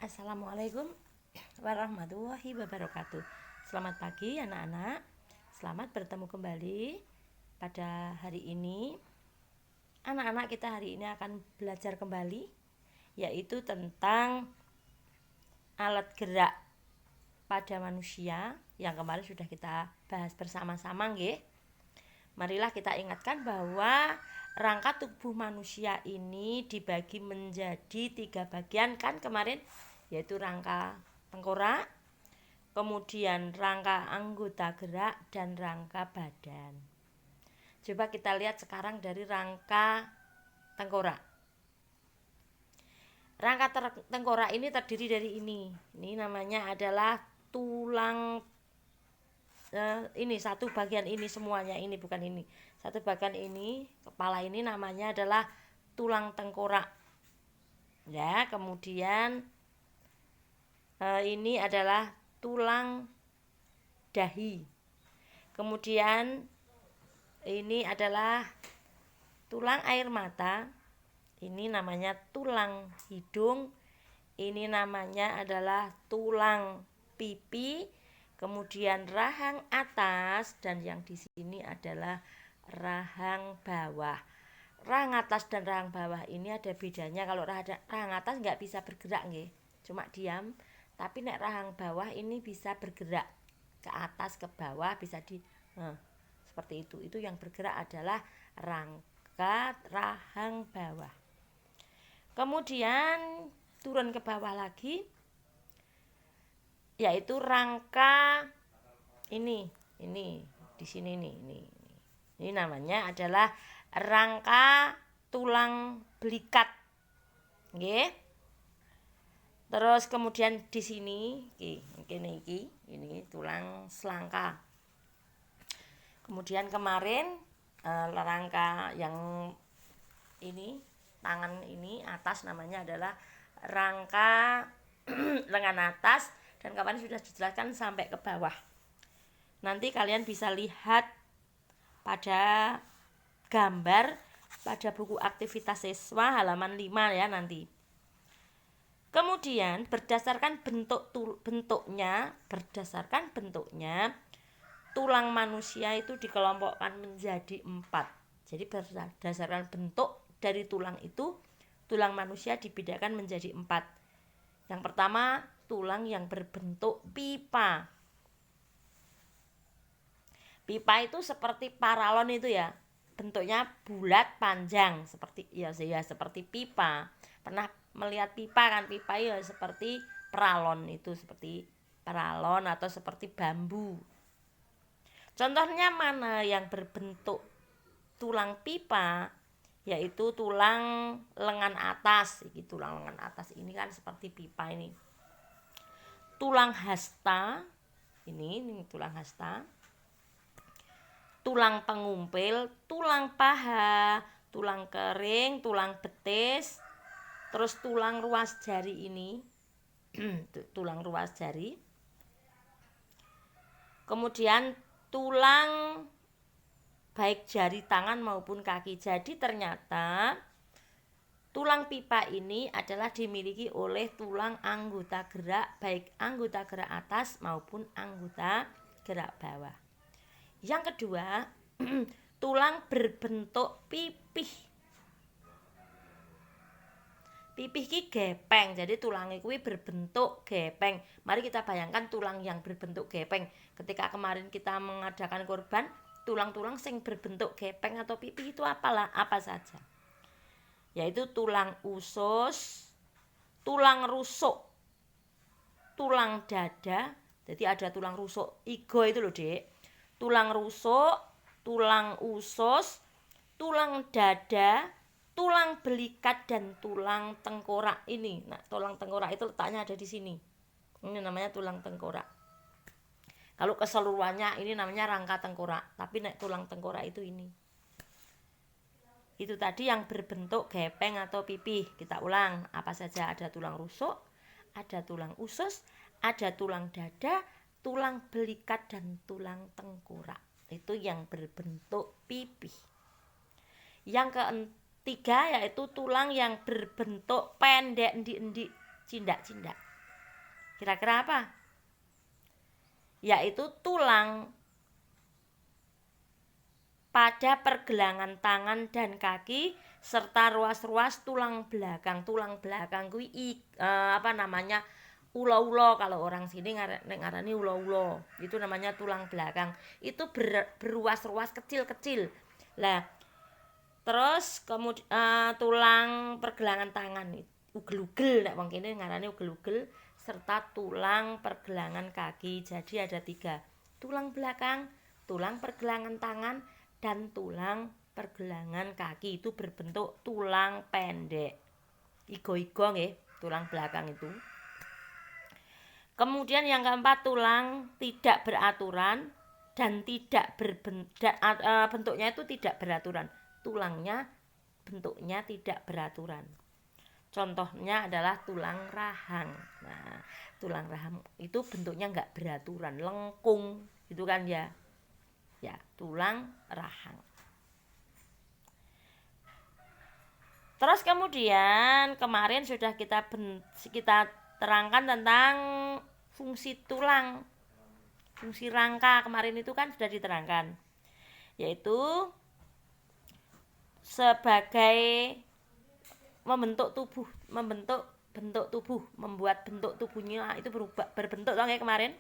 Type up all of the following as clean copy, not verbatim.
Assalamualaikum warahmatullahi wabarakatuh. Selamat pagi anak-anak. Selamat bertemu kembali pada hari ini. Anak-anak, kita hari ini akan belajar kembali, yaitu tentang alat gerak pada manusia yang kemarin sudah kita bahas bersama-sama, nggih. Marilah kita ingatkan bahwa rangka tubuh manusia ini dibagi menjadi 3 bagian kan kemarin, yaitu rangka tengkorak, kemudian rangka anggota gerak, dan rangka badan. Coba kita lihat sekarang dari rangka tengkorak. Rangka tengkorak ini terdiri dari ini. Ini namanya adalah tulang. Ini satu bagian ini semuanya, ini bukan ini. Satu bagian ini, kepala ini namanya adalah tulang tengkorak. Ya, kemudian ini adalah tulang dahi. Kemudian ini adalah tulang air mata. Ini namanya tulang hidung. Ini namanya adalah tulang pipi. Kemudian rahang atas, dan yang di sini adalah rahang bawah. Rahang atas dan rahang bawah ini ada bedanya. Kalau rahang atas nggak bisa bergerak, nggih, cuma diam. Tapi nek rahang bawah ini bisa bergerak ke atas ke bawah, bisa seperti itu. Itu yang bergerak adalah rangka rahang bawah. Kemudian turun ke bawah lagi, yaitu rangka ini di sini nih, ini namanya adalah rangka tulang belikat, nggih. Terus kemudian di sini ini tulang selangka. Kemudian kemarin rangka yang ini, tangan ini atas, namanya adalah rangka lengan atas, dan kemarin sudah dijelaskan sampai ke bawah. Nanti kalian bisa lihat pada gambar pada buku aktivitas siswa halaman 5 ya nanti. Kemudian berdasarkan bentuknya, tulang manusia itu dikelompokkan menjadi 4. Jadi berdasarkan bentuk dari tulang itu, tulang manusia dibedakan menjadi 4. Yang pertama, tulang yang berbentuk pipa. Pipa itu seperti paralon itu ya, bentuknya bulat panjang seperti seperti pipa. Pernah melihat pipa kan? Pipa ya seperti paralon, itu seperti paralon atau seperti bambu. Contohnya mana yang berbentuk tulang pipa? Yaitu tulang lengan atas. Tulang lengan atas ini kan seperti pipa ini. Tulang hasta, ini tulang hasta. Tulang pengumpil, tulang paha, tulang kering, tulang betis, terus tulang ruas jari ini. Tulang ruas jari. Kemudian tulang baik jari tangan maupun kaki. Jadi ternyata tulang pipa ini adalah dimiliki oleh tulang anggota gerak, baik anggota gerak atas maupun anggota gerak bawah. Yang kedua, tulang berbentuk pipih. Pipih ki gepeng, jadi tulangnya kuwi berbentuk gepeng. Mari kita bayangkan tulang yang berbentuk gepeng. Ketika kemarin kita mengadakan kurban, tulang-tulang sing berbentuk gepeng atau pipih itu apa saja? Yaitu tulang usus, tulang rusuk, tulang dada. Jadi ada tulang rusuk igo itu loh, Dek. Tulang rusuk, tulang usus, tulang dada, tulang belikat, dan tulang tengkorak ini. Nah, tulang tengkorak itu letaknya ada di sini. Ini namanya tulang tengkorak. Kalau keseluruhannya ini namanya rangka tengkorak, tapi tulang tengkorak itu ini. Itu tadi yang berbentuk gepeng atau pipih. Kita ulang, apa saja? Ada tulang rusuk, ada tulang usus, ada tulang dada, tulang belikat, dan tulang tengkorak. Itu yang berbentuk pipih. Yang ketiga yaitu tulang yang berbentuk pendek, endik-endik, cindak-cindak. Kira-kira apa? Yaitu tulang pada pergelangan tangan dan kaki serta ruas-ruas tulang belakang. Tulang belakang kuwi ulo-ulo, kalau orang sini ngarani ulo-ulo. Itu namanya tulang belakang. Itu beruas-ruas kecil-kecil. Lah, terus kemudian tulang pergelangan tangan ugel-ugel, nek wong kene ngarani ugel-ugel, serta tulang pergelangan kaki. Jadi ada 3. Tulang belakang, tulang pergelangan tangan, dan tulang pergelangan kaki. Itu berbentuk tulang pendek. Igo-igo nggih, tulang belakang itu. Kemudian yang keempat, tulang tidak beraturan dan tidak bentuknya itu tidak beraturan. Tulangnya bentuknya tidak beraturan. Contohnya adalah tulang rahang. Nah, tulang rahang itu bentuknya enggak beraturan, lengkung gitu kan ya. Ya, tulang rahang. Terus kemudian kemarin sudah kita terangkan tentang fungsi tulang, fungsi rangka. Kemarin itu kan sudah diterangkan, yaitu sebagai membentuk tubuh, bentuk tubuh, membuat bentuk tubuhnya itu berbentuk toh ya kemarin.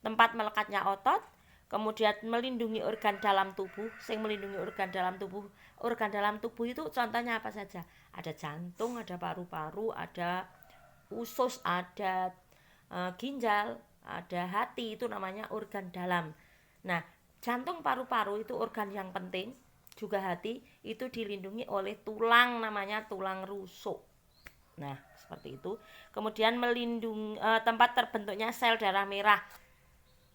Tempat melekatnya otot, kemudian melindungi organ dalam tubuh. Melindungi organ dalam tubuh. Organ dalam tubuh itu contohnya apa saja? Ada jantung, ada paru-paru, ada usus, ada ginjal, ada hati. Itu namanya organ dalam. Nah, jantung, paru-paru itu organ yang penting. Juga hati itu dilindungi oleh tulang, namanya tulang rusuk. Nah, seperti itu. Kemudian melindungi tempat terbentuknya sel darah merah.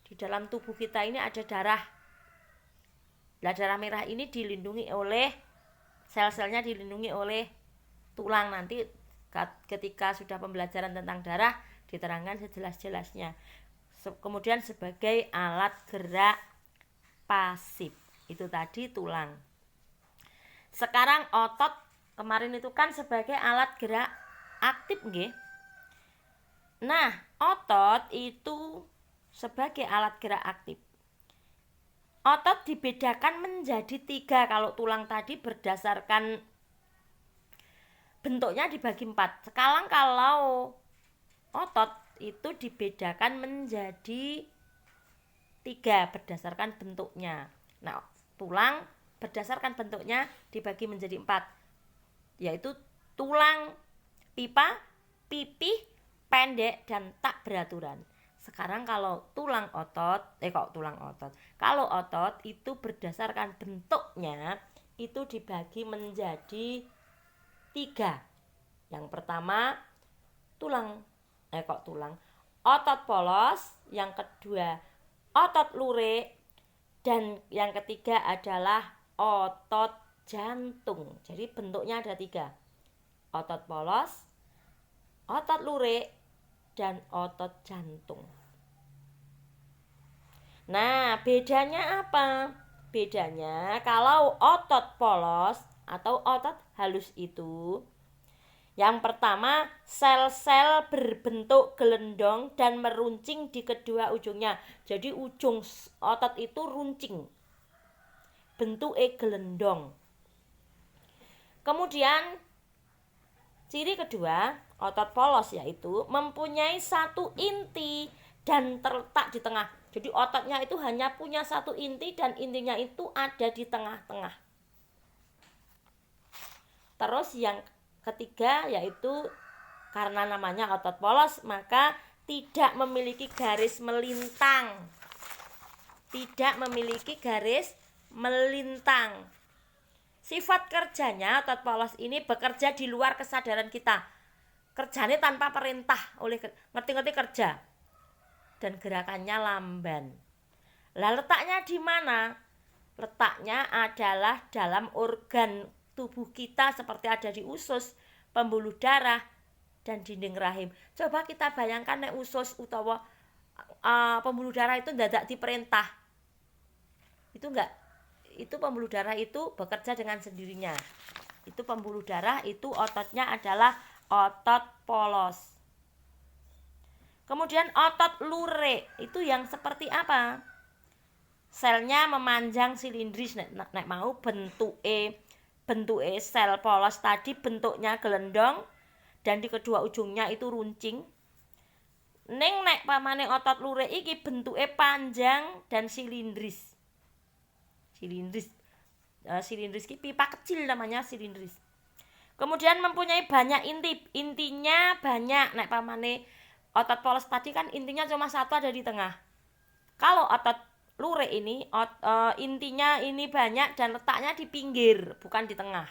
Di dalam tubuh kita ini ada darah. Nah, darah merah ini dilindungi oleh sel-selnya, dilindungi oleh tulang. Nanti ketika sudah pembelajaran tentang darah diterangkan sejelas-jelasnya. Kemudian sebagai alat gerak pasif, itu tadi tulang. Sekarang otot, kemarin itu kan sebagai alat gerak aktif nggih. Nah, otot itu sebagai alat gerak aktif. Otot dibedakan menjadi 3. Kalau tulang tadi berdasarkan bentuknya dibagi 4. Sekarang kalau otot itu dibedakan menjadi 3 berdasarkan bentuknya. Nah, tulang berdasarkan bentuknya dibagi menjadi 4, yaitu tulang pipa, pipih, pendek, dan tak beraturan. Sekarang kalau kalau otot itu berdasarkan bentuknya itu dibagi menjadi 3. Yang pertama otot polos, yang kedua otot lurik, dan yang ketiga adalah otot jantung. Jadi bentuknya ada 3. Otot polos, otot lurik, dan otot jantung. Nah, bedanya apa? Bedanya kalau otot polos atau otot halus itu, yang pertama sel-sel berbentuk gelendong dan meruncing di kedua ujungnya. Jadi ujung otot itu runcing, bentuknya gelendong. Kemudian ciri kedua otot polos yaitu mempunyai 1 inti dan terletak di tengah. Jadi ototnya itu hanya punya 1 inti dan intinya itu ada di tengah-tengah. Terus yang ketiga yaitu karena namanya otot polos maka tidak memiliki garis melintang. Tidak memiliki garis melintang. Sifat kerjanya otot polos ini bekerja di luar kesadaran kita. Kerjanya tanpa perintah, ngerti-ngerti kerja. Dan gerakannya lamban. Lah letaknya di mana? Letaknya adalah dalam organ tubuh kita seperti ada di usus, pembuluh darah, dan dinding rahim. Coba kita bayangkan nek usus utawa pembuluh darah itu dadak diperintah. Itu enggak. Itu pembuluh darah itu bekerja dengan sendirinya. Itu pembuluh darah itu ototnya adalah otot polos. Kemudian otot lurik itu yang seperti apa? Selnya memanjang silindris, nek mau bentuke sel polos tadi bentuknya gelendong dan di kedua ujungnya itu runcing. Ning nek pamane otot lurik iki bentuke panjang dan silindris. Silindris ki pipa kecil namanya silindris. Kemudian mempunyai banyak intinya banyak. Nek pamane otot polos tadi kan intinya cuma satu ada di tengah. Kalau otot lurik ini intinya ini banyak dan letaknya di pinggir bukan di tengah.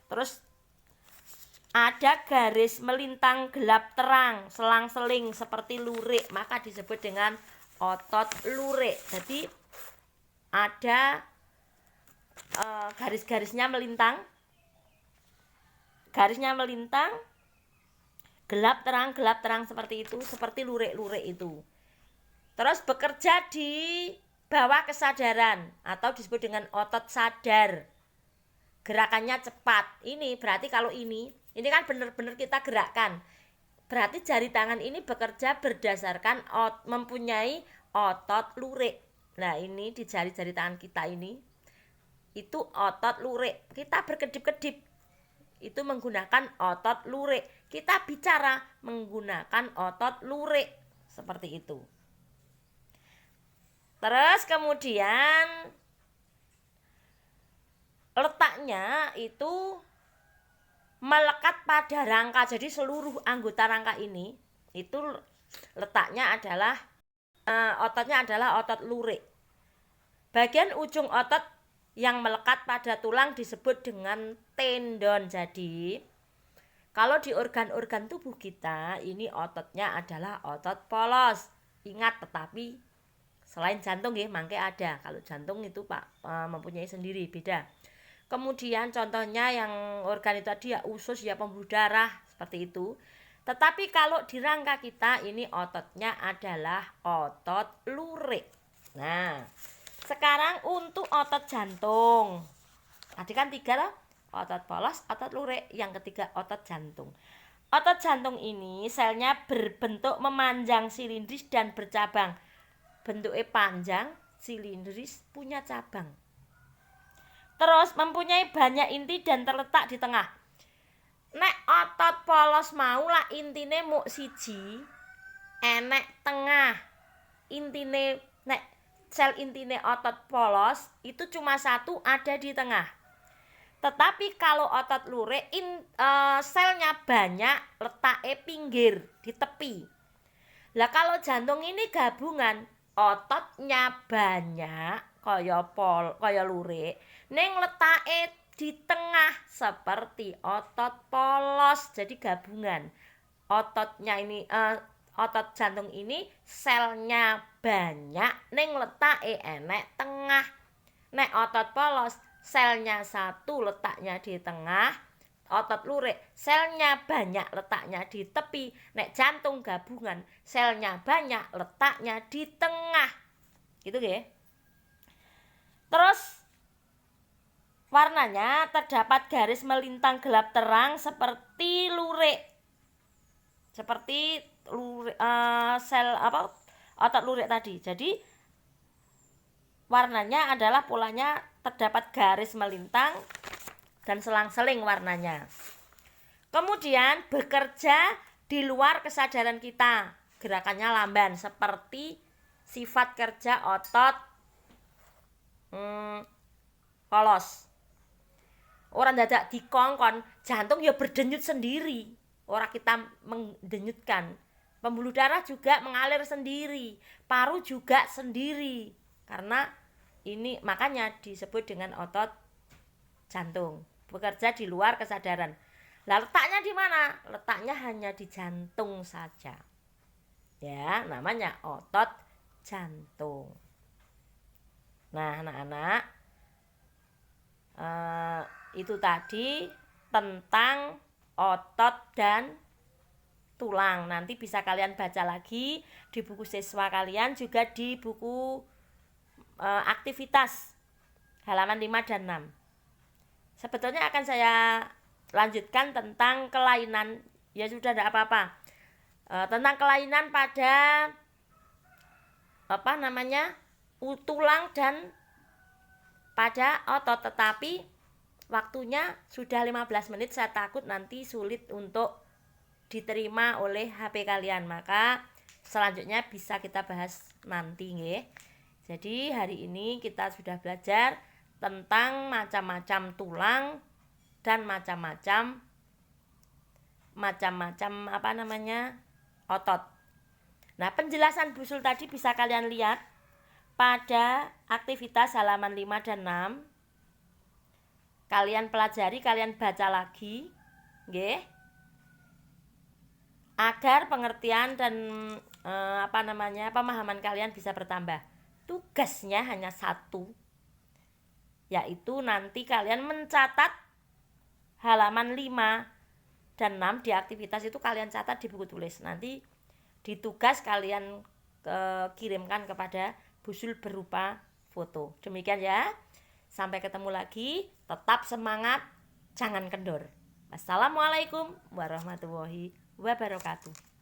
Terus ada garis melintang gelap terang selang-seling seperti lurik, maka disebut dengan otot lurik. Jadi ada garis-garisnya melintang, gelap terang seperti itu, seperti lurik-lurik itu. Terus bekerja di bawah kesadaran atau disebut dengan otot sadar. Gerakannya cepat. Ini berarti kalau ini kan benar-benar kita gerakkan. Berarti jari tangan ini bekerja berdasarkan mempunyai otot lurik. Nah, ini di jari-jari tangan kita ini itu otot lurik. Kita berkedip-kedip itu menggunakan otot lurik. Kita bicara menggunakan otot lurik seperti itu. Terus kemudian letaknya itu melekat pada rangka. Jadi seluruh anggota rangka ini itu letaknya adalah ototnya adalah otot lurik. Bagian ujung otot yang melekat pada tulang disebut dengan tendon. Jadi kalau di organ-organ tubuh kita ini ototnya adalah otot polos. Ingat, tetapi selain jantung ya, mangke ada. Kalau jantung itu mempunyai sendiri, beda. Kemudian contohnya yang organ itu tadi ya usus, ya pembuluh darah, seperti itu. Tetapi kalau di rangka kita ini ototnya adalah otot lurik. Nah, sekarang untuk otot jantung. Tadi kan 3 loh, otot polos, otot lurik, yang ketiga otot jantung. Otot jantung ini selnya berbentuk memanjang, silindris dan bercabang. Bentuknya panjang, silindris, punya cabang. Terus mempunyai banyak inti dan terletak di tengah. Nek otot polos maulah intine muk siji, enek tengah. Intine nek sel intine otot polos itu cuma satu ada di tengah. Tetapi kalau otot lurik selnya banyak, letaknya pinggir di tepi. Lah kalau jantung ini gabungan, ototnya banyak kaya lurik, ning letake di tengah seperti otot polos. Jadi gabungan. Ototnya ini otot jantung ini selnya banyak ning letake enek tengah. Nek otot polos selnya satu letaknya di tengah, otot lurik selnya banyak letaknya di tepi. Nek jantung gabungan selnya banyak letaknya di tengah. Gitu ya. Terus warnanya terdapat garis melintang gelap terang seperti lurik. Seperti otot lurik tadi. Jadi warnanya adalah polanya terdapat garis melintang dan selang-seling warnanya. Kemudian bekerja di luar kesadaran kita. Gerakannya lamban seperti sifat kerja otot polos. Orang dadak dikongkon, jantung ya berdenyut sendiri. Orang kita mendenyutkan. Pembuluh darah juga mengalir sendiri, paru juga sendiri. Karena ini makanya disebut dengan otot jantung. Bekerja di luar kesadaran. Lah letaknya di mana? Letaknya hanya di jantung saja. Ya, namanya otot jantung. Nah, anak-anak, itu tadi tentang otot dan tulang. Nanti bisa kalian baca lagi di buku siswa kalian, juga di buku aktivitas halaman 5 dan 6. Sebetulnya akan saya lanjutkan tentang kelainan. Ya sudah, tidak apa-apa. tentang kelainan pada tulang dan pada otot, tetapi waktunya sudah 15 menit. Saya takut nanti sulit untuk diterima oleh HP kalian, maka selanjutnya bisa kita bahas nanti nggih. Jadi hari ini kita sudah belajar tentang macam-macam tulang dan macam-macam otot. Nah, penjelasan Busul tadi bisa kalian lihat pada aktivitas halaman 5 dan 6. Kalian pelajari, kalian baca lagi, nggih. Agar pengertian dan pemahaman kalian bisa bertambah. Tugasnya hanya satu, yaitu nanti kalian mencatat halaman 5 dan 6 di aktivitas itu, kalian catat di buku tulis. Nanti di tugas kalian kirimkan kepada Busul berupa foto. Demikian ya. Sampai ketemu lagi. Tetap semangat, jangan kendor. Wassalamualaikum warahmatullahi wabarakatuh.